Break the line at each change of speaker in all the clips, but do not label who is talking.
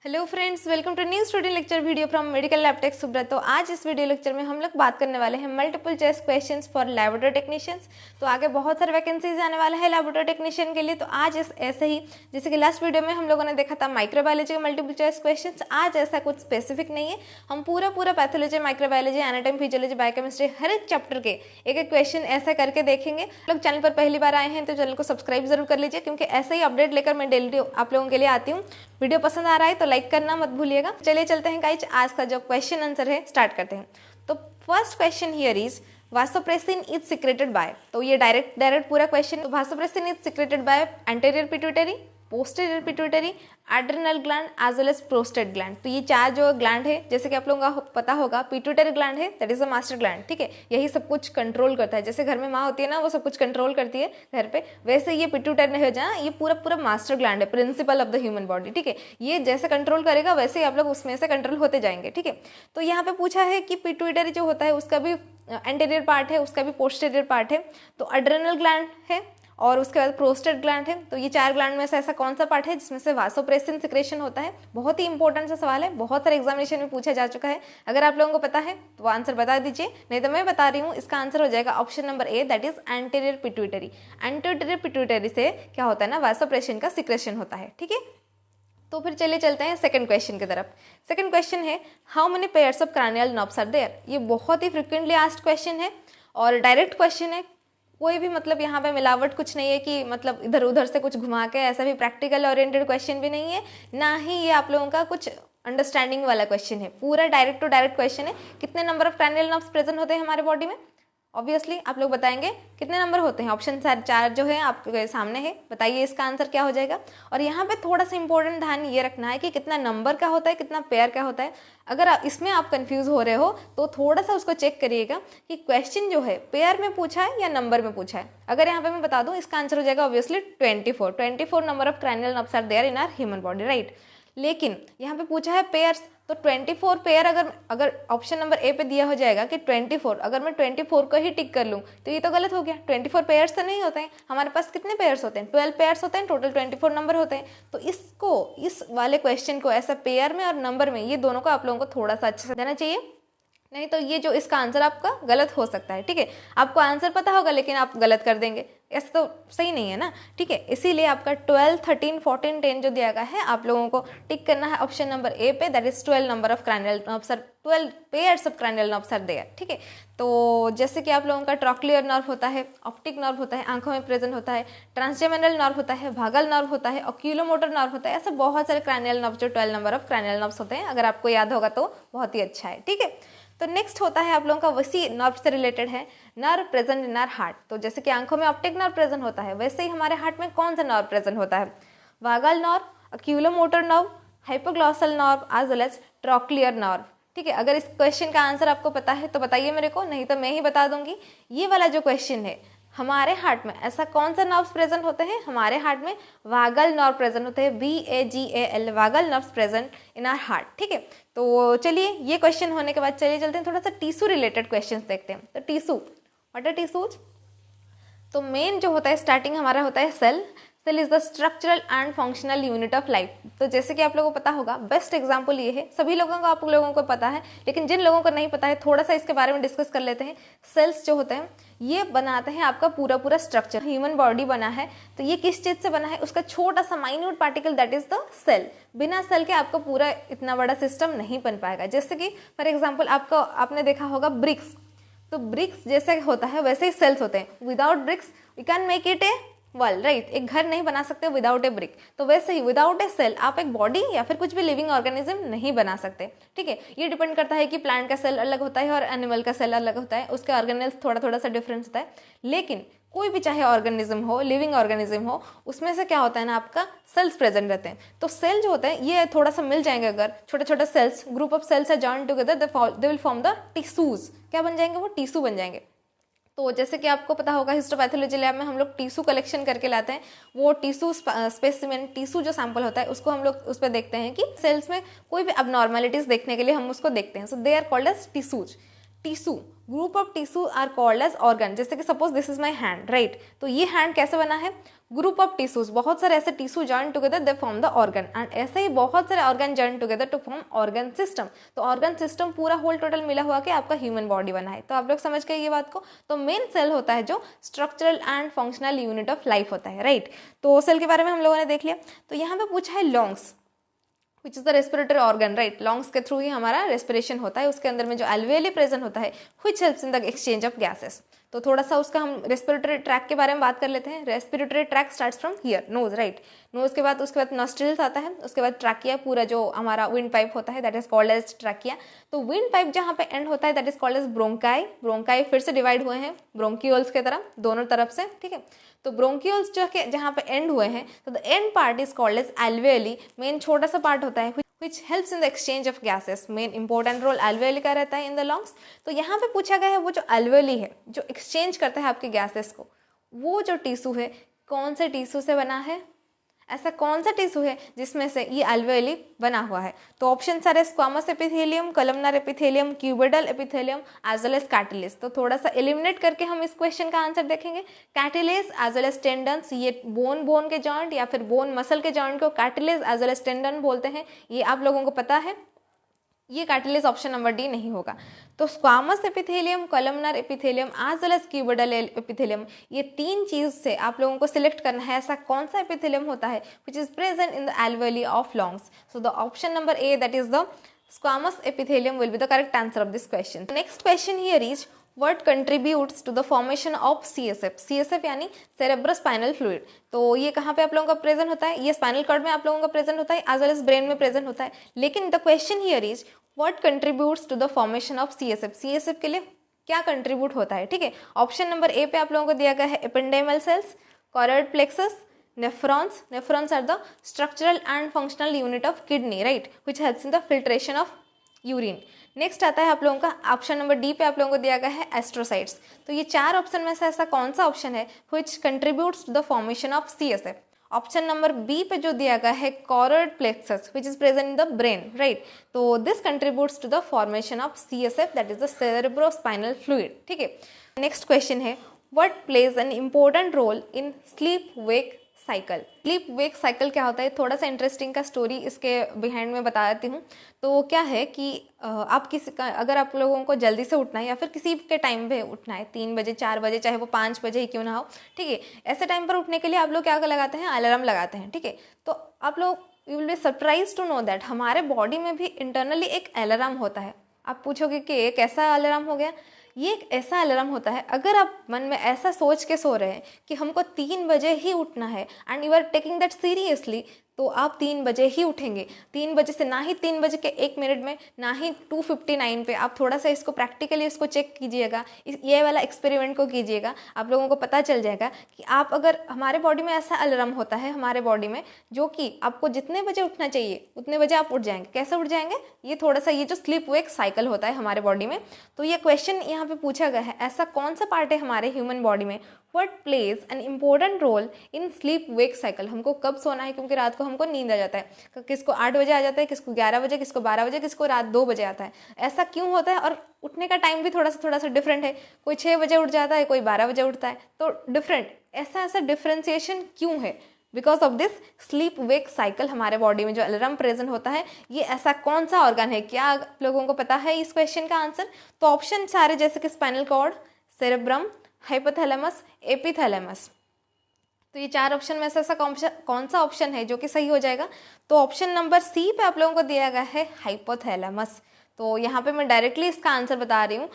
Hello friends, welcome to new student lecture video from medical lab tech Subrat. तो आज इस video lecture में हम लोग बात करने वाले हैं multiple choice questions for laboratory technicians. तो आगे बहुत सारे वैकेंसीज आने वाले हैं लैबोरेटरी टेक्नीशियन के लिए। तो आज ऐसे ही जैसे कि लास्ट वीडियो में हम लोगों ने देखा था माइक्रोबायोलॉजी के मल्टीपल चॉइस क्वेश्चन, आज ऐसा कुछ स्पेसिफिक नहीं है। हम पूरा pathology, microbiology, anatomy, physiology, biochemistry हर एक चैप्टर के एक एक क्वेश्चन ऐसा करके देखेंगे। लोग चैनल पर पहली बार आए हैं तो चैनल को सब्सक्राइब जरूर कर लीजिए, क्योंकि ऐसे ही अपडेट लेकर मैं डेली आप लोगों के लिए आती हूँ। वीडियो पसंद आ रहा है तो लाइक करना मत भूलिएगा। चलिए चलते हैं गाइज, आज का जो क्वेश्चन आंसर है स्टार्ट करते हैं। तो first question here is vasopressin is secreted by. तो ये डायरेक्ट पूरा क्वेश्चन। तो vasopressin is secreted by anterior pituitary, posterior pituitary, adrenal gland as well as prostate gland. तो ये चार जो ग्लैंड है, जैसे कि आप लोगों को पता होगा, पिट्यूटरी ग्लैंड है that is a master gland, ठीक है। यही सब कुछ कंट्रोल करता है। जैसे घर में माँ होती है ना, वो सब कुछ कंट्रोल करती है घर पे, वैसे ये पिट्यूटरी है जहाँ ये पूरा मास्टर ग्लैंड है, principle of the human body, ठीक है। ये जैसे कंट्रोल करेगा वैसे ही आप लोग उसमें से कंट्रोल होते जाएंगे, ठीक है। तो यहाँ पे पूछा है कि पिट्यूटरी जो होता है उसका भी एंटीरियर पार्ट है, उसका भी पोस्टीरियर पार्ट है। तो एड्रिनल ग्लैंड है और उसके बाद प्रोस्टेट ग्लैंड है। तो ये चार ग्लैंड में से ऐसा कौन सा पार्ट है जिसमें से वासोप्रेसिन सिक्रेशन होता है? बहुत ही इंपॉर्टेंट सा सवाल है, बहुत सारे एग्जामिनेशन में पूछा जा चुका है। अगर आप लोगों को पता है तो आंसर बता दीजिए, नहीं तो मैं बता रही हूँ। इसका आंसर हो जाएगा option number A, that is anterior pituitary. Anterior pituitary से क्या होता है ना, वासोप्रेसिन का सिक्रेशन होता है, ठीक है। तो फिर चलिए चलते हैं सेकंड क्वेश्चन की तरफ। सेकंड क्वेश्चन है how many pairs of cranial nerves are there. ये बहुत ही फ्रिक्वेंटली आस्क्ड क्वेश्चन है और डायरेक्ट क्वेश्चन है। कोई भी मतलब यहाँ पे मिलावट कुछ नहीं है कि मतलब इधर उधर से कुछ घुमा के, ऐसा भी प्रैक्टिकल ओरिएंटेड क्वेश्चन भी नहीं है, ना ही ये आप लोगों का कुछ अंडरस्टैंडिंग वाला क्वेश्चन है। पूरा डायरेक्ट टू डायरेक्ट क्वेश्चन है। कितने number of cranial nerves present होते हैं हमारे बॉडी में? ऑब्वियसली आप लोग बताएंगे कितने नंबर होते हैं। ऑप्शन चार जो है आपके सामने है, बताइए इसका आंसर क्या हो जाएगा। और यहाँ पे थोड़ा सा इंपॉर्टेंट ध्यान ये रखना है कि कितना नंबर का होता है, कितना पेयर का होता है। अगर इसमें आप कंफ्यूज हो रहे हो तो थोड़ा सा उसको चेक करिएगा कि क्वेश्चन जो है पेयर में पूछा है या नंबर में पूछा है। अगर यहाँ पे मैं बता दूँ, इसका आंसर हो जाएगा obviously 24 number of cranial nerves are there in our human body, right. लेकिन यहाँ पे पूछा है पेयर्स, तो 24 पेयर अगर ऑप्शन नंबर ए पे दिया हो जाएगा कि 24, अगर मैं 24 को ही टिक कर लूँ तो ये तो गलत हो गया। 24 पेयर्स तो नहीं होते हैं हमारे पास। कितने पेयर्स होते हैं? 12 पेयर्स होते हैं, टोटल 24 नंबर होते हैं। तो इस वाले क्वेश्चन को ऐसा पेयर में और नंबर में, ये दोनों को आप लोगों को थोड़ा सा अच्छे से देना चाहिए, नहीं तो ये जो इसका आंसर आपका गलत हो सकता है, ठीक है। आपको आंसर पता होगा लेकिन आप गलत कर देंगे, ऐसा तो सही नहीं है ना, ठीक है। इसीलिए आपका 12, 13, 14, 10 जो दिया गया है आप लोगों को टिक करना है ऑप्शन नंबर ए पे, that is 12 number of cranial nerves are, 12 pairs of cranial nerves are there, ठीक है। तो जैसे कि आप लोगों का ट्रॉक्लियर नर्व होता है, ऑप्टिक नर्व होता है, आंखों में प्रेजेंट होता है, ट्रांसजेमिनल नर्व होता है, भागल नर्व होता है, ऑक्यूलोमोटर नर्व होता है, ऐसे बहुत सारे क्रैनियल नर्व जो 12 नंबर ऑफ क्रैनियल नर्व्स होते हैं। अगर आपको याद होगा तो बहुत ही अच्छा है, ठीक है। तो नेक्स्ट होता है आप लोगों का, वैसी नर्व से रिलेटेड है, nerve present in our heart. तो जैसे कि आंखों में ऑप्टिक नर्व प्रेजेंट होता है, वैसे ही हमारे हार्ट में कौन सा नर्व प्रेजेंट होता है? Vagal nerve, oculomotor nerve, hypoglossal nerve as well as trochlear nerve, ठीक है। अगर इस क्वेश्चन का आंसर आपको पता है तो बताइए मेरे को, नहीं तो मैं ही बता दूंगी। ये वाला जो क्वेश्चन है, हमारे हार्ट में ऐसा कौन सा नर्व्स प्रेजेंट होते हैं? हमारे हार्ट में वागल नर्व प्रेजेंट होते हैं, VAGAL, vagal nerves present in our heart, ठीक है। तो चलिए ये क्वेश्चन होने के बाद चलिए चलते हैं थोड़ा सा टिश्यू रिलेटेड क्वेश्चन देखते हैं। तो टिश्यू, व्हाट आर टिश्यूज? तो मेन जो होता है स्टार्टिंग हमारा होता है cell. Cell is the structural and functional unit of life. तो जैसे कि आप लोगों को पता होगा, बेस्ट एग्जांपल ये है, सभी लोगों को आप लोगों को पता है, लेकिन जिन लोगों को नहीं पता है थोड़ा सा इसके बारे में डिस्कस कर लेते हैं। सेल्स जो होते हैं ये बनाते हैं आपका पूरा स्ट्रक्चर। ह्यूमन बॉडी बना है तो ये किस चीज से बना है? उसका छोटा सा minute particle, that is the cell. बिना सेल के आपको पूरा इतना बड़ा सिस्टम नहीं बन पाएगा। जैसे कि फॉर एग्जाम्पल आपने देखा होगा ब्रिक्स, तो ब्रिक्स जैसे होता है वैसे ही सेल्स होते हैं। Without bricks we can make it a wall, right. एक घर नहीं बना सकते विदाउट ए ब्रिक। तो वैसे ही विदाउट ए सेल आप एक बॉडी या फिर कुछ भी लिविंग ऑर्गेनिज्म नहीं बना सकते, ठीक है। ये डिपेंड करता है कि प्लांट का सेल अलग होता है और एनिमल का सेल अलग होता है, उसके ऑर्गेनेल्स थोड़ा सा डिफरेंस होता है। लेकिन कोई भी चाहे ऑर्गेनिज्म हो, लिविंग ऑर्गेनिज्म हो, उसमें से क्या होता है ना, आपका सेल्स प्रेजेंट रहते हैं। तो सेल जो होते हैं ये थोड़ा सा मिल जाएंगे, अगर छोटे cells, group of cells are joined together, they will form the tissues. क्या बन जाएंगे? वो टिश्यू बन जाएंगे। तो जैसे कि आपको पता होगा हिस्टोपैथोलॉजी लैब में हम लोग टिश्यू कलेक्शन करके लाते हैं। वो टिश्यू स्पेसिमेन, टिश्यू जो सैंपल होता है उसको हम लोग उस पर देखते हैं कि सेल्स में कोई भी अबनॉर्मलिटीज देखने के लिए हम उसको देखते हैं। So they are called as tissues. Tissue, group of tissue are called as organ. जैसे कि suppose this is my hand, right, तो ये हैंड कैसे बना है, ग्रुप ऑफ टिश्यूज, बहुत सारे ऐसे tissue join together they form the organ, and ऐसे ही बहुत सारे organ join together to form organ system. तो ऑर्गन सिस्टम पूरा होल टोटल मिला हुआ कि आपका ह्यूमन बॉडी बना है। तो आप लोग समझ गए ये बात को। तो मेन सेल होता है जो structural and functional unit of life होता है, राइट। तो सेल के बारे में हम लोगों ने देख लिया। तो यहाँ पे पूछा है lungs, which is the respiratory organ, right. Lungs के थ्रू ही हमारा रेस्पिरेशन होता है, उसके अंदर में जो एल्वेली प्रेजेंट होता है which helps in the exchange of gases. तो थोड़ा सा उसका हम रेस्पिरेटरी ट्रैक के बारे में बात कर लेते हैं। Respiratory tract starts from here, nose, right. Nose के बाद उसके बाद नॉस्ट्रिल्स आता है, उसके बाद ट्रैकिया, पूरा जो हमारा विंड पाइप होता है that is called as trachea. तो विंड पाइप जहाँ पे एंड होता है that is called as bronchi. Bronchi फिर से डिवाइड हुए हैं ब्रोंकियोल्स के तरह, दोनों तरफ से, ठीक है। तो ब्रोंकियोल्स जो है जहाँ पे एंड हुए हैं, तो the end part is called as alveoli. Main छोटा सा पार्ट होता है which helps in the exchange of gases। Main important role alveoli का रहता है इन द लंग्स। तो यहाँ पे पूछा गया है वो जो alveoli है जो एक्सचेंज करता है आपके गैसेस को, वो जो टिश्यू है कौन से टिश्यू से बना है, ऐसा कौन सा टिश्यू है जिसमें से ये alveoli बना हुआ है। तो ऑप्शन सारे squamous epithelium, columnar epithelium, cuboidal epithelium as well as cartilage. तो थोड़ा सा एलिमिनेट करके हम इस क्वेश्चन का आंसर देखेंगे। Cartilage as well as tendons, ये बोन के जॉइंट या फिर बोन मसल के जॉइंट को cartilage as well as tendon बोलते हैं, ये आप लोगों को पता है। ये कार्टिलेज ऑप्शन नंबर डी नहीं होगा। तो squamous epithelium, columnar epithelium as well as cuboidal epithelium, ये तीन चीज से आप लोगों को सिलेक्ट करना है ऐसा कौन सा एपिथेलियम होता है which is present in the alveoli of lungs. So the option number A that is the squamous epithelium will be the correct answer of this question. The next question here is what contributes to the formation of CSF? CSF यानी cerebrospinal fluid। तो ये कहाँ पे आप लोगों का present होता है, ये स्पाइनल कॉर्ड में आप लोगों का प्रेजेंट होता है एज वेल एज ब्रेन में प्रेजेंट होता है। लेकिन the question here is what contributes to the formation of CSF? CSF के लिए क्या कंट्रीब्यूट होता है, ठीक है। ऑप्शन नंबर ए पे आप लोगों को दिया गया है ependymal cells, choroid plexus, nephrons। Nephrons are the structural and functional unit of kidney, right, which helps in the filtration of urine. Next आता है आप लोगों का ऑप्शन नंबर डी पे आप लोगों को दिया गया है एस्ट्रोसाइट्स। तो ये चार ऑप्शन में से ऐसा कौन सा ऑप्शन है which contributes to the formation of CSF? Option number B पे जो दिया गया है choroid plexus which is present in the brain, right। तो this contributes to the formation of CSF that is the cerebrospinal fluid, ठीक है। Next question है what plays an important role in sleep wake cycle. Sleep wake cycle क्या होता है, थोड़ा सा interesting का स्टोरी इसके बिहाइंड में बता देती हूँ। तो क्या है कि आप किसी का अगर आप लोगों को जल्दी से उठना है या फिर किसी के टाइम पे उठना है, 3 बजे 4 बजे चाहे वो 5 बजे ही क्यों ना हो, ठीक है, ऐसे टाइम पर उठने के लिए आप लोग क्या लगाते हैं, अलार्म लगाते हैं, ठीक है। तो आप लोग you will be surprise to know that हमारे बॉडी में भी इंटरनली एक अलार्म होता है। आप पूछोगे कि एक ऐसा अलार्म हो गया, ये एक ऐसा अलार्म होता है अगर आप मन में ऐसा सोच के सो रहे हैं कि हमको 3 बजे ही उठना है and you are taking that seriously, तो आप 3 बजे ही उठेंगे। 3 बजे से ना ही 3 बजे के 1 मिनट में ना ही 2:59 पे। आप थोड़ा सा इसको प्रैक्टिकली इसको चेक कीजिएगा, ये वाला एक्सपेरिमेंट को कीजिएगा, आप लोगों को पता चल जाएगा कि आप अगर हमारे बॉडी में ऐसा अलार्म होता है हमारे बॉडी में जो कि आपको जितने बजे उठना चाहिए उतने बजे आप उठ जाएंगे। कैसे उठ जाएंगे, ये थोड़ा सा ये जो स्लीप वेक साइकिल होता है हमारे बॉडी में। तो ये क्वेश्चन यहाँ पे पूछा गया है ऐसा कौन सा पार्ट है हमारे ह्यूमन बॉडी में what plays an important role in sleep wake cycle। हमको कब सोना है, क्योंकि रात को हमको नींद आ जाता है, किसको 8 बजे आ जाता है, किसको 11 बजे, किसको 12 बजे, किसको रात 2 बजे आता है। ऐसा क्यों होता है, और उठने का टाइम भी थोड़ा सा डिफरेंट है, कोई 6 बजे उठ जाता है, कोई 12 बजे उठता है, तो डिफरेंट। ऐसा डिफ्रेंसिएशन क्यों है, because of this sleep wake cycle. हमारे बॉडी में जो अलार्म प्रेजेंट होता है ये ऐसा कौन सा ऑर्गन है, क्या आप लोगों को पता है इस क्वेश्चन का आंसर? तो ऑप्शन सारे जैसे कि spinal cord, cerebrum, hypothalamus, epithalamus. तो ये 4 ऑप्शन में से ऐसा कौन सा ऑप्शन है जो कि सही हो जाएगा? तो ऑप्शन नंबर सी पे आप लोगों को दिया गया है हाइपोथैलेमस। तो यहाँ पे मैं डायरेक्टली इसका आंसर बता रही हूँ,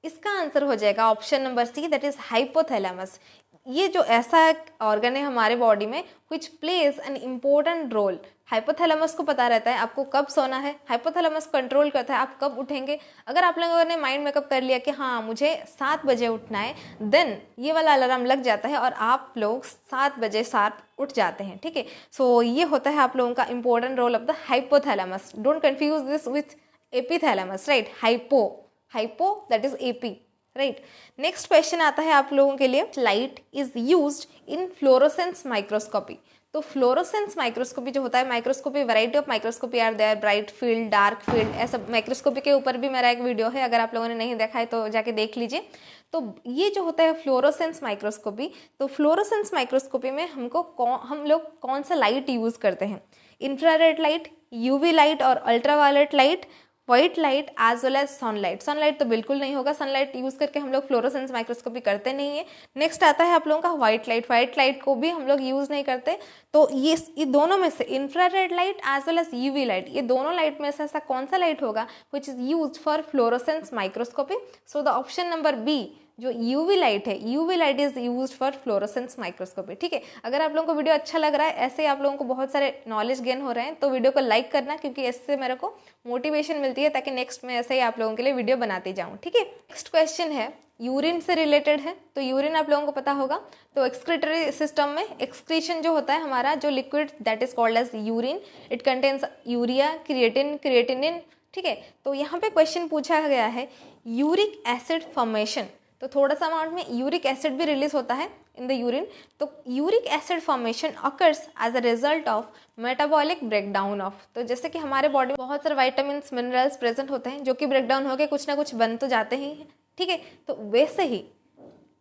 इसका आंसर हो जाएगा option number C that is hypothalamus. ये जो ऐसा ऑर्गन है हमारे बॉडी में which plays an important role. Hypothalamus को पता रहता है आपको कब सोना है, हाइपोथैलेमस कंट्रोल करता है आप कब उठेंगे। अगर आप लोगों ने माइंड मेकअप कर लिया कि हाँ मुझे 7 बजे उठना है, देन ये वाला अलार्म लग जाता है और आप लोग 7 बजे 7 उठ जाते हैं, ठीक है। सो ये होता है आप लोगों का important role of the hypothalamus. Don't confuse this with epithalamus, right. Hypo that is epi, right. Next question आता है आप लोगों के लिए, light is used in fluorescence microscopy. तो फ्लोरोसेंस माइक्रोस्कोपी जो होता है, microscopy variety of microscopy are there, bright field, dark field, ऐसा माइक्रोस्कोपी के ऊपर भी मेरा एक वीडियो है, अगर आप लोगों ने नहीं देखा है तो जाके देख लीजिए। तो ये जो होता है फ्लोरोसेंस माइक्रोस्कोपी, तो फ्लोरोसेंस माइक्रोस्कोपी में हम लोग कौन सा लाइट यूज़ करते हैं, इंफ्रारेड लाइट, यूवी लाइट और ultraviolet light, white light as well as sunlight. Sunlight तो बिल्कुल नहीं होगा, सनलाइट यूज करके हम लोग फ्लोरोसेंस माइक्रोस्कोपी करते नहीं है। नेक्स्ट आता है आप लोगों का व्हाइट लाइट, व्हाइट लाइट को भी हम लोग यूज नहीं करते। तो ये दोनों में से infrared light as well as UV light, ये दोनों लाइट में से ऐसा कौन सा लाइट होगा which is use for fluorescence microscopy? So the option number B जो यूवी लाइट है, UV light is used for fluorescence microscopy. ठीक है, अगर आप लोगों को वीडियो अच्छा लग रहा है, ऐसे आप लोगों को बहुत सारे नॉलेज गेन हो रहे हैं, तो वीडियो को लाइक करना, क्योंकि इससे मेरे को मोटिवेशन मिलती है ताकि नेक्स्ट में ऐसे ही आप लोगों के लिए वीडियो बनाती जाऊँ। ठीक है, नेक्स्ट क्वेश्चन है यूरिन से रिलेटेड है। तो यूरिन आप लोगों को पता होगा, तो एक्सक्रीटरी सिस्टम में एक्सक्रीशन जो होता है हमारा, जो liquid that is called as urine, it contains urea, creatinine. ठीक है, तो यहाँ पे क्वेश्चन पूछा गया है यूरिक एसिड फॉर्मेशन। तो थोड़ा सा अमाउंट में यूरिक एसिड भी रिलीज होता है इन द यूरिन। तो uric acid formation occurs as a result of metabolic breakdown of. तो जैसे कि हमारे बॉडी में बहुत सारे वाइटामिन मिनरल्स प्रेजेंट होते हैं जो कि ब्रेकडाउन होकर कुछ ना कुछ बन तो जाते ही हैं। ठीक है, तो वैसे ही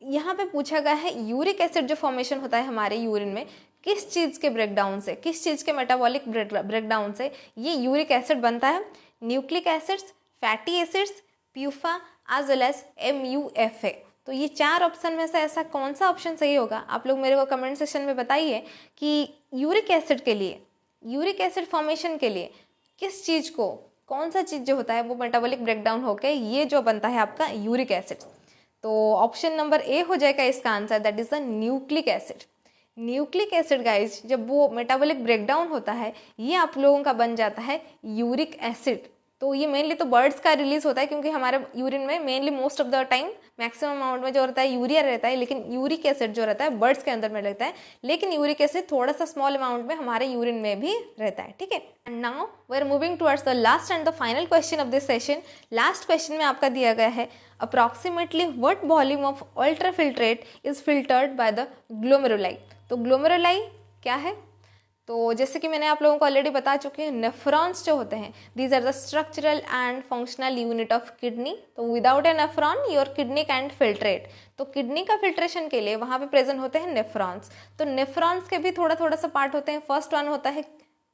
यहाँ पे पूछा गया है यूरिक एसिड जो फॉर्मेशन होता है हमारे यूरिन में, किस चीज़ के ब्रेकडाउन से, किस चीज़ के मेटाबॉलिक ब्रेकडाउन से ये यूरिक एसिड बनता है? Nucleic acids, fatty acids, PUFA as well as MUFA। तो ये चार ऑप्शन में से ऐसा कौन सा ऑप्शन सही होगा? आप लोग मेरे को कमेंट सेक्शन में बताइए कि यूरिक एसिड के लिए, यूरिक एसिड फॉर्मेशन के लिए किस चीज़ को, कौन सा चीज़ जो होता है वो मेटाबॉलिक ब्रेकडाउन होकर ये जो बनता है आपका यूरिक एसिड। तो ऑप्शन नंबर ए हो जाएगा इसका answer, that is the nucleic acid. Nucleic acid guys जब वो मेटाबॉलिक ब्रेकडाउन होता है, ये आप लोगों का बन जाता है यूरिक एसिड। तो ये मेनली तो बर्ड्स का रिलीज होता है, क्योंकि हमारे यूरिन में mainly most of the time maximum amount में जो रहता है यूरिया रहता है, लेकिन यूरिक एसिड जो रहता है बर्ड्स के अंदर में रहता है, लेकिन यूरिक एसिड थोड़ा सा स्मॉल अमाउंट में हमारे यूरिन में भी रहता है। ठीक है, and now we are moving towards the last and the final question of this session. Last question में आपका दिया गया है approximately what volume of ultrafiltrate is filtered by the glomeruli. तो ग्लोमेरुलाई क्या है? तो जैसे कि मैंने आप लोगों को ऑलरेडी बता चुके हैं, नेफ्रॉन्स जो होते हैं, these are the structural and functional unit of kidney. तो without a nephron your kidney can't filtrate. तो किडनी का फिल्ट्रेशन के लिए वहाँ पे प्रेजेंट होते हैं नेफ्रॉन्स। तो नेफ्रॉन्स के भी थोड़ा थोड़ा सा पार्ट होते हैं। फर्स्ट वन होता है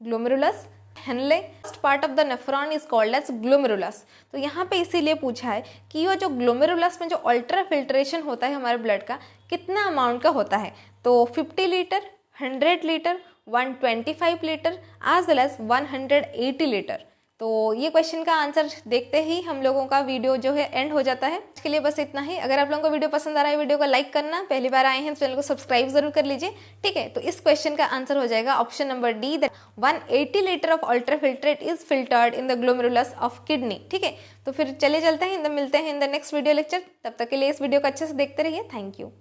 glomerulus Henle. First part of the nephron is called as glomerulus. तो यहाँ पे इसीलिए पूछा है कि ये जो ग्लोमेरुलस में जो अल्ट्रा फिल्ट्रेशन होता है हमारे ब्लड का, कितना अमाउंट का होता है? तो 50 litre, 100 litre, 125 litre as well as 180 litre. तो ये क्वेश्चन का आंसर देखते ही हम लोगों का वीडियो जो है एंड हो जाता है। इसके लिए बस इतना ही। अगर आप लोगों को वीडियो पसंद आ रहा है, वीडियो को लाइक करना, पहली बार आए हैं तो चैनल को सब्सक्राइब जरूर कर लीजिए। ठीक है, तो इस क्वेश्चन का आंसर हो जाएगा option number D, that 180 litre of ultrafiltrate is filtered in the glomerulus of kidney. ठीक है, तो फिर चले चलते हैं, मिलते हैं in the next video lecture. तब तक के लिए इस वीडियो को अच्छे से देखते रहिए। Thank you.